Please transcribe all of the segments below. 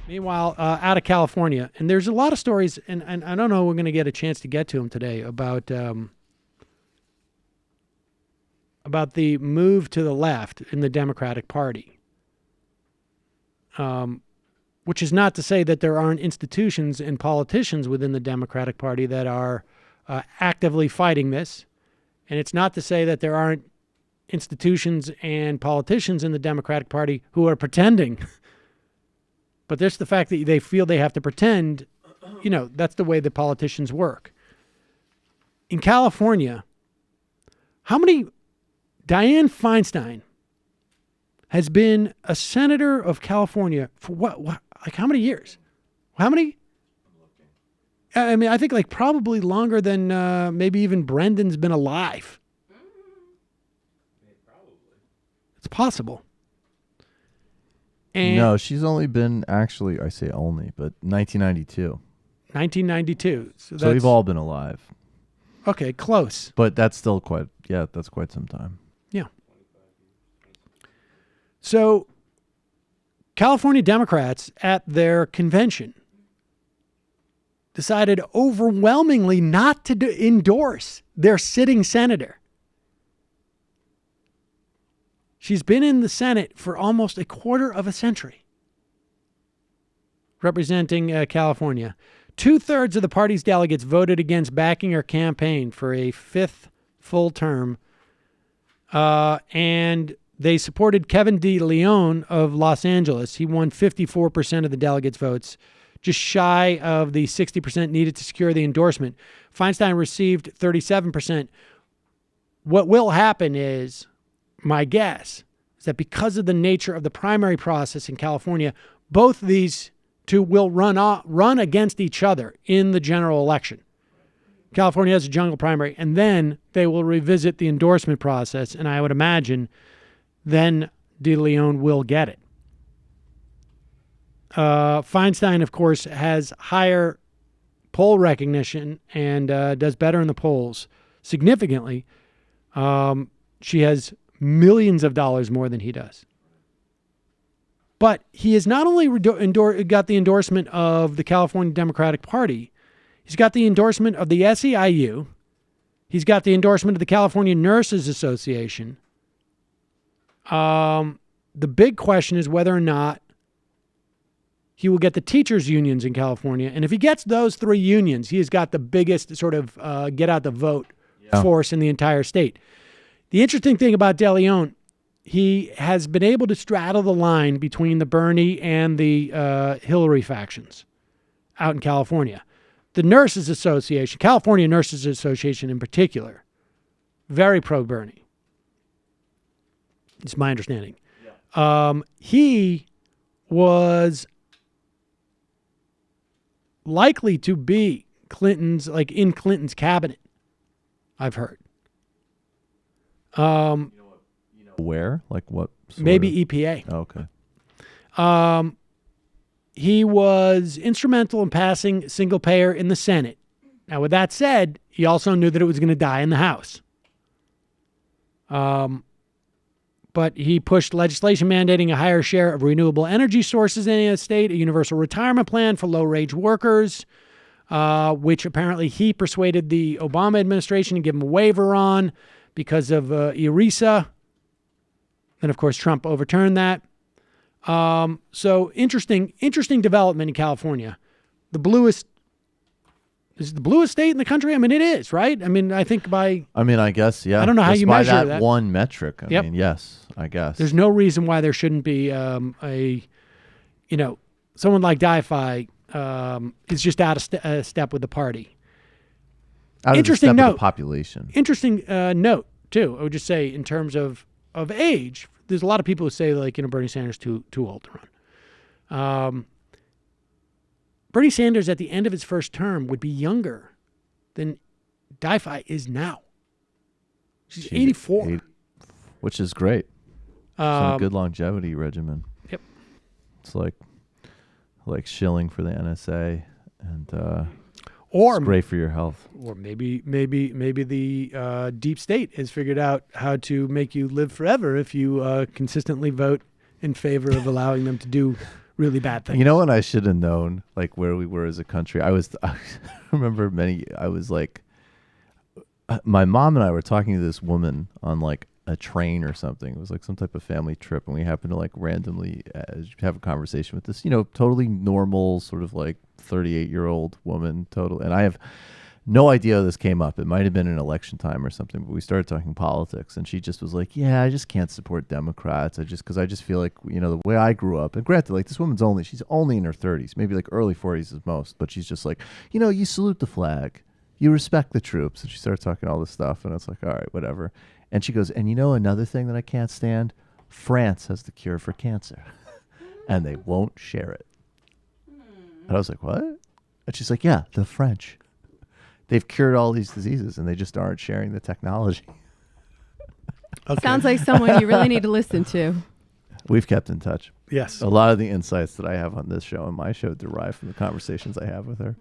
Meanwhile, out of California, and there's a lot of stories, and I don't know if we're going to get a chance to get to them today, about the move to the left in the Democratic Party. Which is not to say that there aren't institutions and politicians within the Democratic Party that are actively fighting this. And it's not to say that there aren't institutions and politicians in the Democratic Party who are pretending. But there's the fact that they feel they have to pretend, that's the way the politicians work. In California, Dianne Feinstein has been a senator of California for what like how many years? How many? I mean, I think like probably longer than maybe even Brendan's been alive. It's possible. And no, she's only been, actually, I say only, but 1992. 1992. So we've all been alive. Okay, close. But that's still that's quite some time. Yeah. So California Democrats at their convention decided overwhelmingly not to endorse their sitting senator. She's been in the Senate for almost a quarter of a century, representing California. 2/3 of the party's delegates voted against backing her campaign for a 5th full term, and they supported Kevin de León of Los Angeles. He won 54% of the delegates' votes, just shy of the 60% needed to secure the endorsement. Feinstein received 37%. What will happen is, my guess, is that because of the nature of the primary process in California, both these two will run against each other in the general election. California has a general primary, and then they will revisit the endorsement process, and I would imagine then de León will get it. Feinstein, of course, has higher poll recognition and does better in the polls significantly. She has millions of dollars more than he does. But he has not only got the endorsement of the California Democratic Party, he's got the endorsement of the SEIU, he's got the endorsement of the California Nurses Association. The big question is whether or not he will get the teachers' unions in California. And if he gets those 3 unions, he has got the biggest sort of get out the vote force in the entire state. The interesting thing about de León, he has been able to straddle the line between the Bernie and the Hillary factions out in California. The Nurses Association, California Nurses Association in particular, very pro-Bernie. It's my understanding. Yeah. He was likely to be in Clinton's cabinet, I've heard. Where? Like what? Maybe EPA. Oh, okay. He was instrumental in passing single payer in the Senate. Now, with that said, he also knew that it was going to die in the House. But he pushed legislation mandating a higher share of renewable energy sources in the state, a universal retirement plan for low-wage workers, which apparently he persuaded the Obama administration to give him a waiver on because of ERISA. And, of course, Trump overturned that. So interesting development in California. Is it the bluest state in the country? I mean, it is, right? I mean, I think I guess, yeah. I don't know how you by measure that one metric. I mean, yes, I guess. There's no reason why there shouldn't be someone like Di-Fi is just out of step with the party. Interesting note. Of the population. Interesting note, too. I would just say in terms of age, there's a lot of people who say, Bernie Sanders too old to run. Bernie Sanders at the end of his first term would be younger than Di-Fi is now. She's 84. Which is great. It's a good longevity regimen. Yep. It's like shilling for the NSA, and or it's great for your health. Or maybe the deep state has figured out how to make you live forever if you consistently vote in favor of allowing them to do really bad things. You know when I should have known like where we were as a country? I remember my mom and I were talking to this woman on like a train or something. It was like some type of family trip, and we happened to like randomly have a conversation with this, totally normal sort of like 38-year-old woman, and I have no idea how this came up. It might have been an election time or something, but we started talking politics, and she just was like, yeah, I just can't support Democrats. Because I just feel like, the way I grew up, and granted, like this woman's she's only in her 30s, maybe like early 40s is most, but she's just like, you salute the flag, you respect the troops. And she started talking all this stuff, and I was like, all right, whatever. And she goes, and another thing that I can't stand? France has the cure for cancer, and they won't share it. And I was like, what? And she's like, yeah, the French. They've cured all these diseases, and they just aren't sharing the technology. Okay. Sounds like someone you really need to listen to. We've kept in touch. Yes. A lot of the insights that I have on this show and my show derive from the conversations I have with her.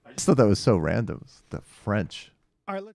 I just thought that was so random. The French. All right.